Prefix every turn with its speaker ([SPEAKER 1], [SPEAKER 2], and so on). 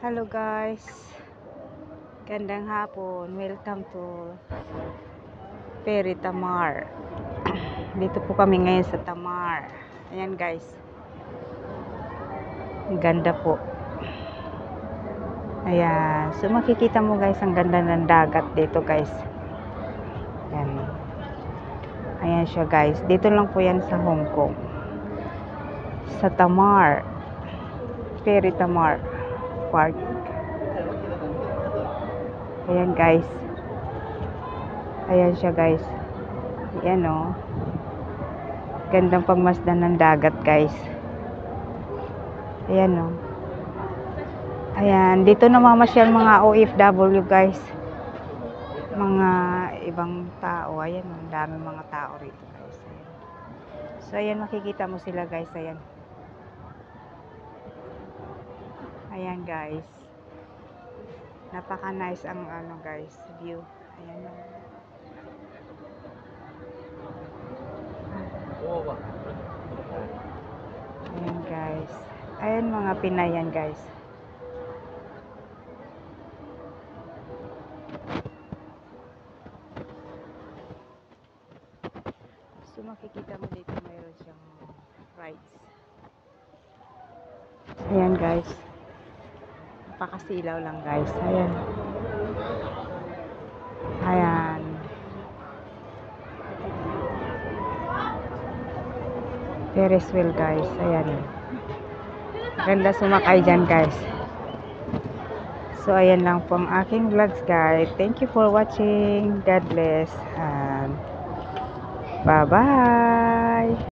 [SPEAKER 1] Hello guys, gandang hapon. Welcome to Ferry Tamar. Dito po kami ngayon sa Tamar. Ayan guys, ang ganda po. Ayan, so makikita mo guys, ang ganda ng dagat dito guys. Ayan, ayan siya guys. Dito lang po yan sa Hong Kong, sa Tamar, Ferry Tamar Park. Ayan guys, ayan siya guys. Ayan o, gandang pagmasdan ng dagat guys. Ayan o, ayan, dito namamasyal mga OFW guys, mga ibang tao. Ayan, ang daming mga tao rito guys. Ayan. So ayan, makikita mo sila guys. Ayan, ayan guys, napaka nice ang ano guys, view. Ayan o. Ayan guys, ayan mga Pinayan guys. So makikita mo dito mayroon siyang rides. Ayan guys, napakasilaw lang guys. Ayan, ayan, Ferris wheel guys. Ayan, ganda sumakay dyan guys. So ayan lang po ang aking vlogs guys. Thank you for watching. God bless and bye bye.